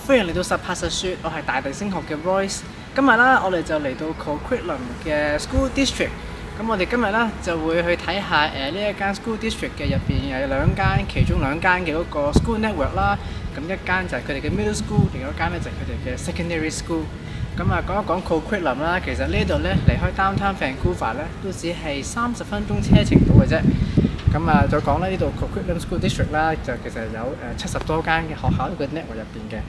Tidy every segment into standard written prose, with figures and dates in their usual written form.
歡迎嚟到實拍實說，我係大地升學嘅Royce。今日啦，我哋就嚟到Coquitlam嘅 School District。咁我哋今日啦就會去睇下呢一間 School District 嘅入邊有兩間，其中兩間嘅嗰個 School Network 啦。咁一間就係佢哋嘅 Middle School，另一間咧就係佢哋嘅 Secondary School。咁啊，講一講Coquitlam啦，其實呢度咧離開 Downtown Vancouver 咧都只係30分鐘車程到嘅啫。咁啊，再講咧呢度 Coquitlam School District 啦，就其實有70多間嘅學校喺個 network 入邊嘅。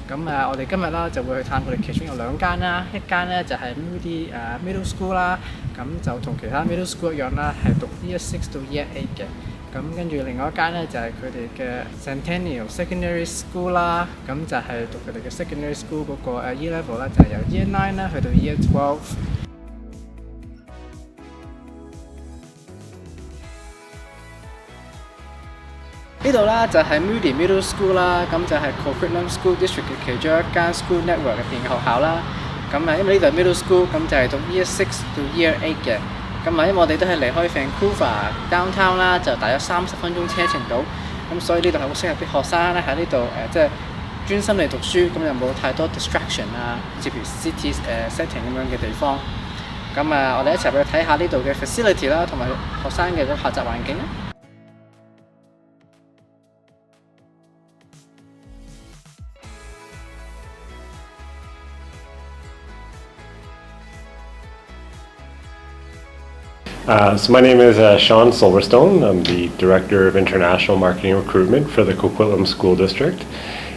咁啊，我哋今日啦就會去探佢哋其中有兩間啦，一間咧就係 Moody Middle School 啦，咁就同其他 Middle School 一樣啦，係讀 Year 6到 Year 8嘅。咁跟住另外一間咧就係佢哋嘅 Centennial Secondary School 啦，咁就係讀佢哋嘅 Secondary School 嗰個Year Level 啦，就係由 Year 9啦去到 Year 12。呢度啦就係 Moody Middle School 啦，咁就係 Coquitlam School District 嘅其中一間 School Network 入邊嘅學校啦。咁啊，因為呢度係 Middle School，咁就係讀 Year 6到 Year 8嘅。咁啊，因為我哋都係離開 Vancouver Downtown 啦，就大約30分鐘車程到。咁所以呢度係好適合啲學生咧喺呢度即係專心嚟讀書，咁又冇太多 distraction 啊，好似譬如 city setting 咁樣嘅地方。咁啊，我哋一齊去睇下呢度嘅 facility 啦，同埋學生嘅嗰個學習環境啦。So my name is Sean Silverstone. I'm the Director of International Marketing Recruitment for the Coquitlam School District,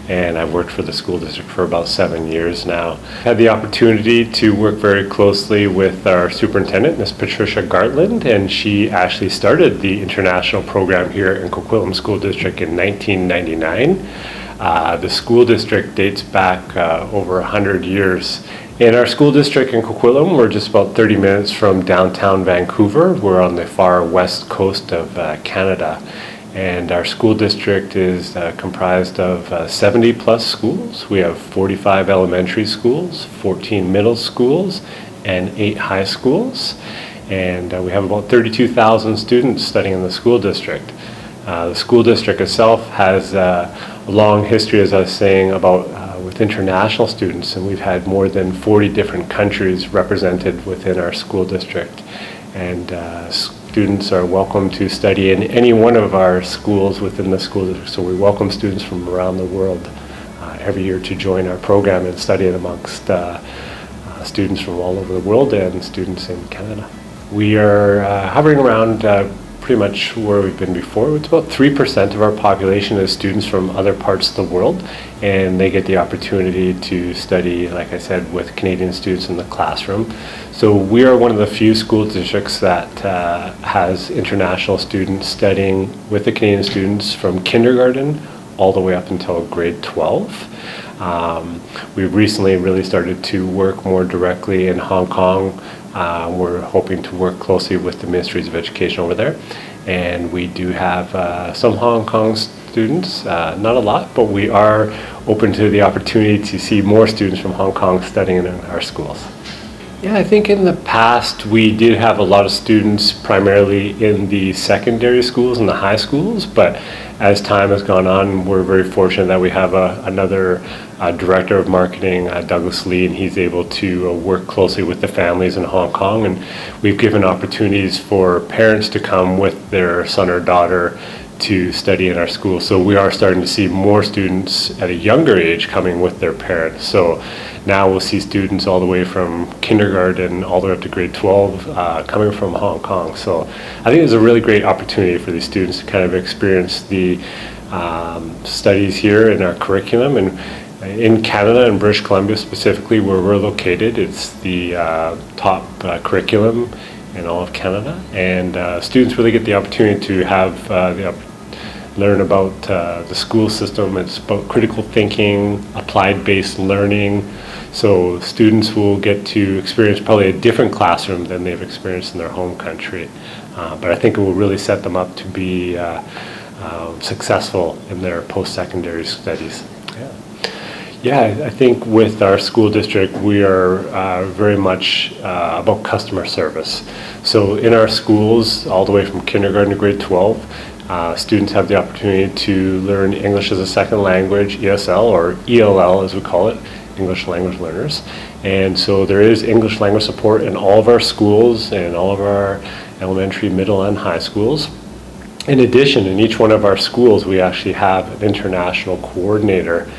and I've worked for the school district for about 7 years now. I had the opportunity to work very closely with our superintendent, Ms. Patricia Gartland, and she actually started the international program here in Coquitlam School District in 1999. The school district dates back over 100 years. In our school district in Coquitlam, we're just about 30 minutes from downtown Vancouver. We're on the far west coast of Canada. And our school district is comprised of 70 plus schools. We have 45 elementary schools, 14 middle schools, and 8 high schools. And we have about 32,000 students studying in the school district. The school district itself has a long history, as I was saying, about with international students, and we've had more than 40 different countries represented within our school district. And students are welcome to study in any one of our schools within the school district. So we welcome students from around the world every year to join our program and study it amongst students from all over the world and students in Canada. We are hovering around pretty much where we've been before. It's about 3% of our population is students from other parts of the world, and they get the opportunity to study, like I said, with Canadian students in the classroom. So we are one of the few school districts that has international students studying with the Canadian students from kindergarten all the way up until grade 12. We've recently really started to work more directly in Hong Kong. We're hoping to work closely with the Ministries of Education over there. And we do have some Hong Kong students, not a lot, but we are open to the opportunity to see more students from Hong Kong studying in our schools. Yeah, I think in the past we did have a lot of students primarily in the secondary schools and the high schools, but as time has gone on, we're very fortunate that we have another director of marketing, Douglas Lee, and he's able to work closely with the families in Hong Kong, and we've given opportunities for parents to come with their son or daughter to study in our school. So we are starting to see more students at a younger age coming with their parents. So now we'll see students all the way from kindergarten all the way up to grade 12 coming from Hong Kong. So I think it's a really great opportunity for these students to kind of experience the studies here in our curriculum. And in Canada and British Columbia specifically, where we're located, it's the top curriculum in all of Canada. And students really get the opportunity to have learn about the school system. It's about critical thinking, applied-based learning. So students will get to experience probably a different classroom than they've experienced in their home country. But I think it will really set them up to be successful in their post-secondary studies. Yeah, I think with our school district, we are very much about customer service. So in our schools, all the way from kindergarten to grade 12, Students have the opportunity to learn English as a second language, ESL, or ELL as we call it, English language learners. And so there is English language support in all of our schools and all of our elementary, middle, and high schools. In addition, in each one of our schools, we actually have an international coordinator.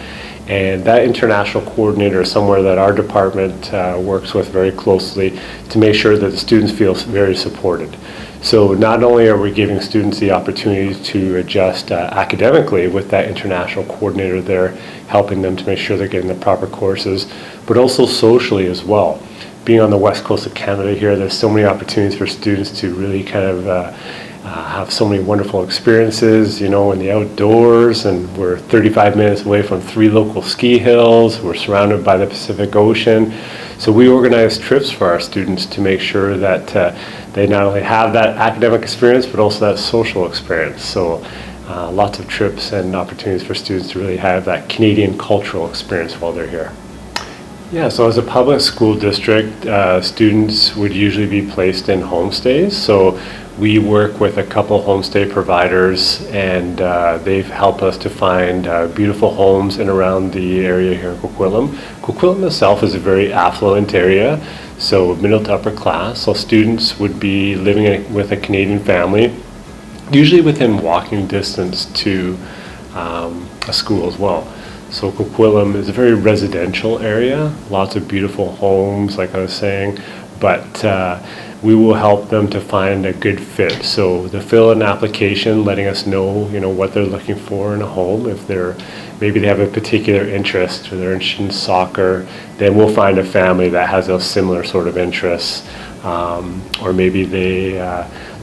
And that international coordinator is somewhere that our department works with very closely to make sure that the students feel very supported. So not only are we giving students the opportunity to adjust academically with that international coordinator there, helping them to make sure they're getting the proper courses, but also socially as well. Being on the west coast of Canada here, there's so many opportunities for students to really kind of have so many wonderful experiences, in the outdoors, and we're 35 minutes away from 3 local ski hills. We're surrounded by the Pacific Ocean. So we organize trips for our students to make sure that they not only have that academic experience, but also that social experience. So lots of trips and opportunities for students to really have that Canadian cultural experience while they're here. Yeah, so as a public school district, students would usually be placed in homestays. So we work with a couple homestay providers, and they've helped us to find beautiful homes in around the area here in Coquitlam. Coquitlam itself is a very affluent area, so middle to upper class. So students would be living with a Canadian family, usually within walking distance to a school as well. So Coquitlam is a very residential area, lots of beautiful homes, like I was saying, but we will help them to find a good fit. So they'll fill an application letting us know, what they're looking for in a home. If maybe they have a particular interest, or they're interested in soccer, then we'll find a family that has those similar sort of interests. Or maybe they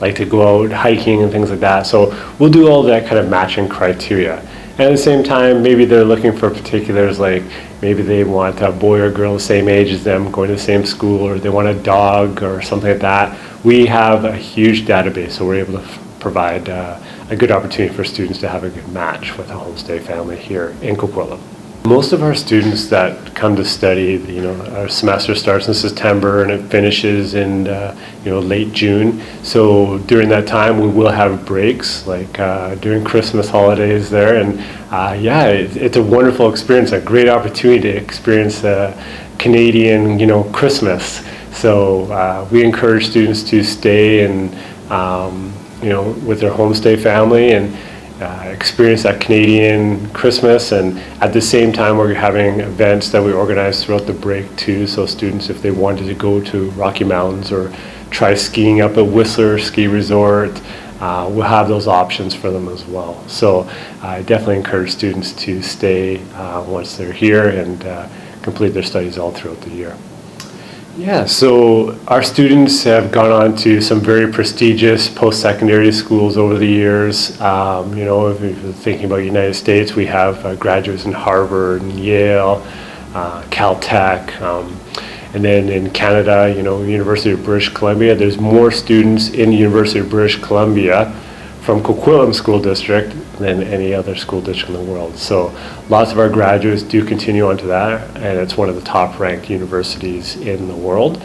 like to go out hiking and things like that. So we'll do all that kind of matching criteria. And at the same time, maybe they're looking for particulars, like maybe they want a boy or girl the same age as them, going to the same school, or they want a dog or something like that. We have a huge database, so we're able to provide a good opportunity for students to have a good match with a homestay family here in Coquitlam. Most of our students that come to study, our semester starts in September and it finishes in late June. So during that time we will have breaks, like during Christmas holidays there, and it's a wonderful experience, a great opportunity to experience Canadian Christmas. So we encourage students to stay and with their homestay family and experience that Canadian Christmas, and at the same time we're having events that we organize throughout the break too. So students, if they wanted to go to Rocky Mountains or try skiing up at Whistler Ski Resort, we'll have those options for them as well. So I definitely encourage students to stay once they're here and complete their studies all throughout the year. Yeah, so our students have gone on to some very prestigious post-secondary schools over the years. If you're thinking about the United States, we have graduates in Harvard and Yale, Caltech, and then in Canada, University of British Columbia. There's more students in the University of British Columbia from Coquitlam School District than any other school district in the world. So lots of our graduates do continue on to that, and it's one of the top ranked universities in the world.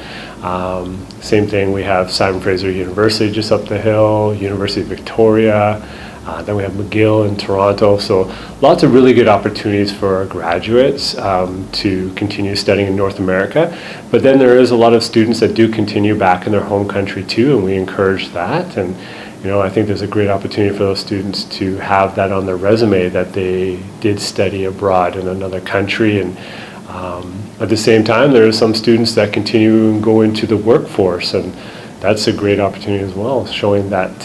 Same thing, we have Simon Fraser University just up the hill, University of Victoria, then we have McGill in Toronto. So lots of really good opportunities for our graduates to continue studying in North America. But then there is a lot of students that do continue back in their home country too, and we encourage that. And I think there's a great opportunity for those students to have that on their resume, that they did study abroad in another country. And at the same time, there are some students that continue and go into the workforce, and that's a great opportunity as well, showing that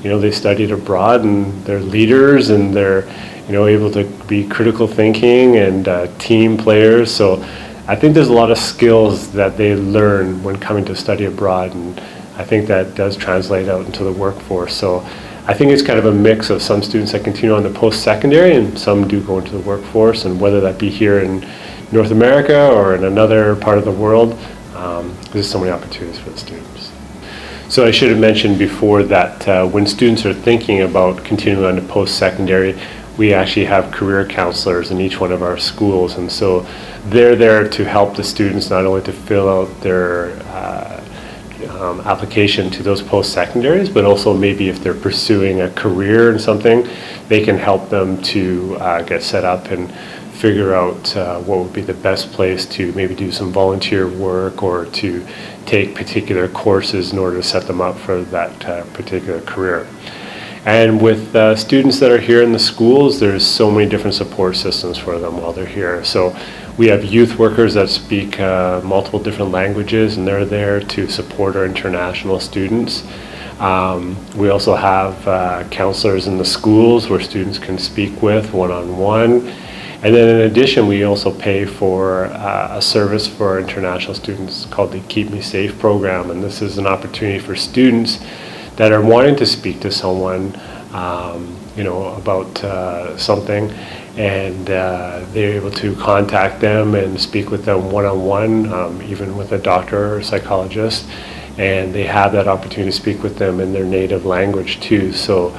they studied abroad and they're leaders and they're able to be critical thinking and team players. So I think there's a lot of skills that they learn when coming to study abroad, and I think that does translate out into the workforce. So I think it's kind of a mix of some students that continue on the post-secondary and some do go into the workforce, and whether that be here in North America or in another part of the world, there's so many opportunities for the students. So I should have mentioned before that when students are thinking about continuing on to post-secondary, we actually have career counselors in each one of our schools, and so they're there to help the students not only to fill out their application to those post-secondaries, but also maybe if they're pursuing a career in something, they can help them to get set up and figure out what would be the best place to maybe do some volunteer work or to take particular courses in order to set them up for that particular career. And with students that are here in the schools, there's so many different support systems for them while they're here. So we have youth workers that speak multiple different languages, and they're there to support our international students. We also have counselors in the schools where students can speak with one-on-one. And then in addition, we also pay for a service for our international students called the Keep Me Safe program. And this is an opportunity for students that are wanting to speak to someone, about something, and they're able to contact them and speak with them one-on-one, even with a doctor or psychologist, and they have that opportunity to speak with them in their native language too. So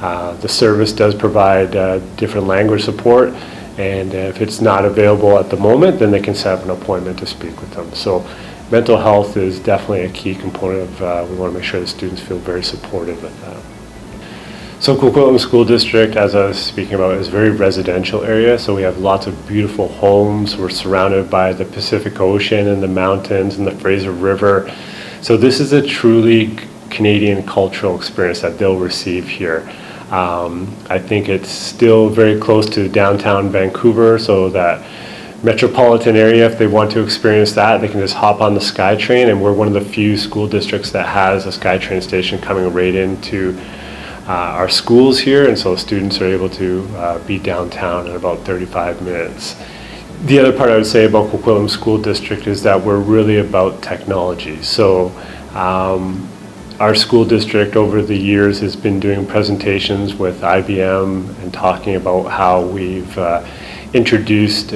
the service does provide different language support, and if it's not available at the moment, then they can set up an appointment to speak with them. So mental health is definitely a key component of, we want to make sure the students feel very supported with that. So Coquitlam School District, as I was speaking about, is a very residential area. So we have lots of beautiful homes. We're surrounded by the Pacific Ocean and the mountains and the Fraser River. So this is a truly Canadian cultural experience that they'll receive here. I think it's still very close to downtown Vancouver, so that metropolitan area, if they want to experience that, they can just hop on the SkyTrain, and we're one of the few school districts that has a SkyTrain station coming right into our schools here, and so students are able to be downtown in about 35 minutes. The other part I would say about Coquitlam School District is that we're really about technology. So our school district over the years has been doing presentations with IBM and talking about how we've introduced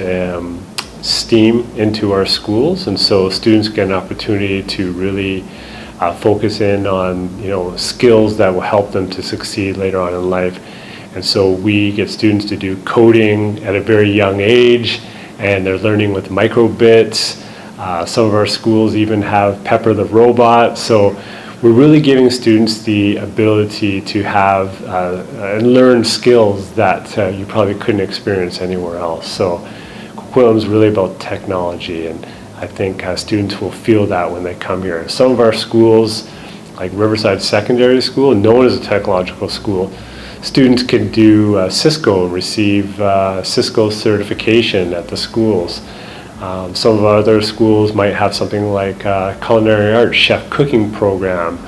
STEAM into our schools, and so students get an opportunity to really focus in on skills that will help them to succeed later on in life. And so we get students to do coding at a very young age, and they're learning with microbits. Some of our schools even have Pepper the robot. So we're really giving students the ability to have and learn skills that you probably couldn't experience anywhere else. So Coquitlam is really about technology, and I think students will feel that when they come here. Some of our schools, like Riverside Secondary School, known as a technological school, students can do Cisco and receive Cisco certification at the schools. Some of our other schools might have something like culinary arts, chef cooking program,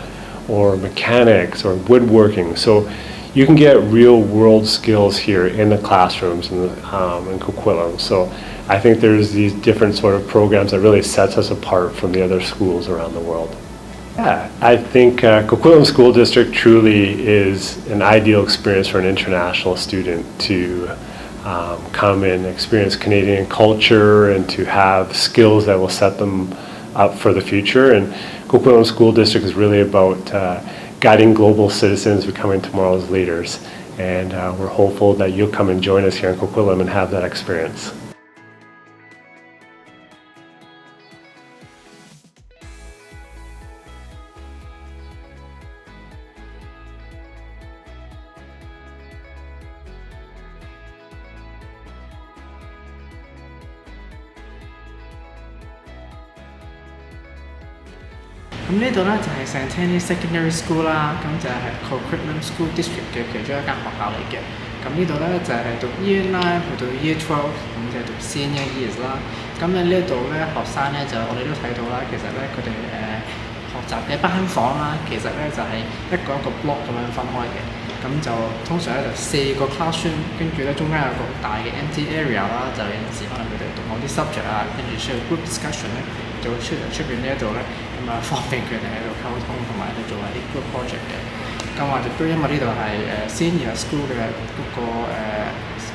or mechanics or woodworking. So you can get real world skills here in the classrooms in Coquitlam. So I think there's these different sort of programs that really sets us apart from the other schools around the world. Yeah, I think Coquitlam School District truly is an ideal experience for an international student to come and experience Canadian culture and to have skills that will set them up for the future. And Coquitlam School District is really about guiding global citizens becoming tomorrow's leaders. And we're hopeful that you'll come and join us here in Coquitlam and have that experience.咁呢度咧就係 Centennial Secondary School 啦，咁就係 Coquitlam School District 嘅其中一間學校嚟嘅。咁呢度咧就係讀 Year 9去到 Year 12，咁就係讀 Senior Years 啦。咁喺呢度咧學生咧就我哋都睇到啦，其實咧佢哋學習嘅班房啦，其實咧就係一個 block 咁樣分開嘅。咁就通常咧就4個 classroom， 跟住咧中間有個大嘅 empty area 啦，就有陣時可能佢哋讀某啲 subject 啊，跟住需要 group discussion 咧，就會出邊呢一度咧。咁方便佢哋喺度溝通同埋喺度做一啲 group project 嘅。咁或者都因為呢度係senior school 嘅嗰個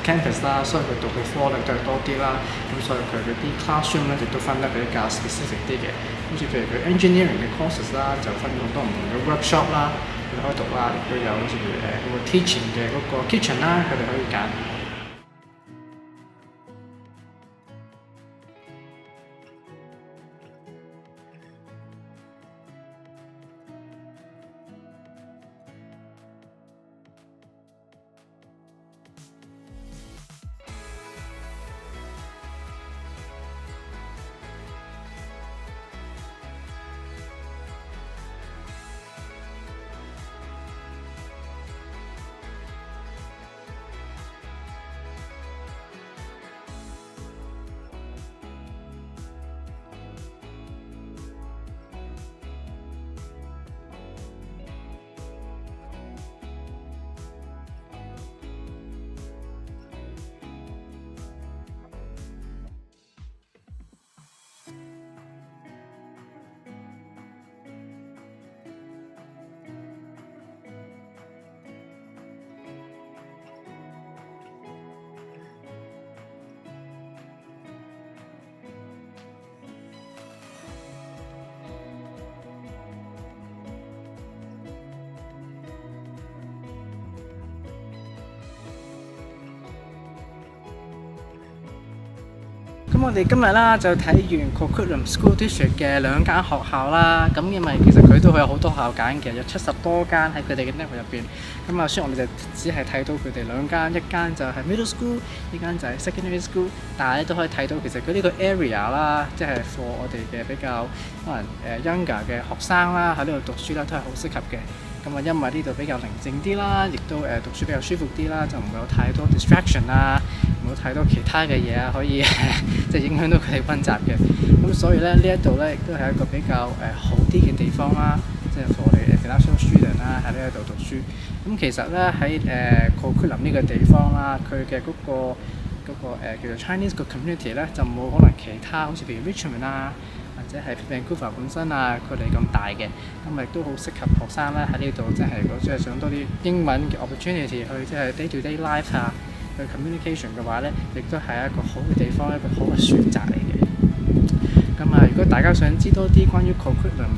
campus 啦，所以佢讀嘅科咧都係多啲啦。咁所以佢嗰啲 classroom 咧亦都分得比較 specific 啲嘅。好似譬如佢 engineering 嘅 courses 啦，就分好多唔同嘅 workshop 啦，佢哋可以讀啦。亦都有好似譬如嗰個 teaching 嘅嗰個 kitchen 啦，佢哋可以揀。咁我哋今日啦就睇完 Coquitlam School District 嘅兩間學校啦，咁因為其實佢都有好多學校揀嘅，有70多間喺佢哋嘅 network 入邊。咁啊，雖然我哋就只係睇到佢哋兩間，一間就係 middle school， 一間就係 secondary school， 但係咧都可以睇到其實佢呢個 area 啦，即係 for 我哋嘅比較可能younger 嘅學生啦，喺呢度讀書啦，都係好適合嘅。咁啊，因為呢度比較寧靜啲啦，亦都讀書比較舒服啲啦，就唔會有太多 distraction 啊，唔會有太多其他嘅嘢啊，可以即係影響到佢哋溫習嘅。咁所以咧，呢一度咧亦都係一個比較好啲嘅地方啦，即係 for 我哋 international student 啦喺呢一度讀書。咁其實咧喺Coquitlam呢個地方啦，佢嘅嗰個叫做 Chinese 個 community 咧，就冇可能其他好似譬如 Richmond 啊，或者係 Vancouver 本身啊，佢哋咁大嘅，咁亦都好適合學生咧喺呢度，即係如果即係想多啲英文嘅 opportunity 去即係 day to day life 啊，去 communication 嘅話咧，亦都係一個好嘅地方，一個好嘅選擇嚟嘅。咁啊，如果大家想知多啲關於 Coquitlam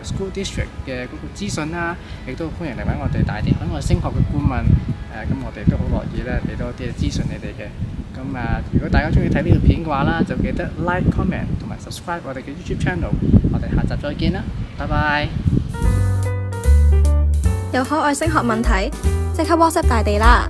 School District 嘅嗰個資訊啦，亦都歡迎嚟揾我哋大地海外升學嘅顧問。咁我哋都好樂意咧俾多啲資訊你哋嘅。咁啊，如果大家中意睇呢條片嘅話啦，就記得 like、comment 同埋 subscribe 我哋嘅 YouTube channel。我哋下集再見啦，拜拜。有海外升學問題，即刻 WhatsApp 大地啦！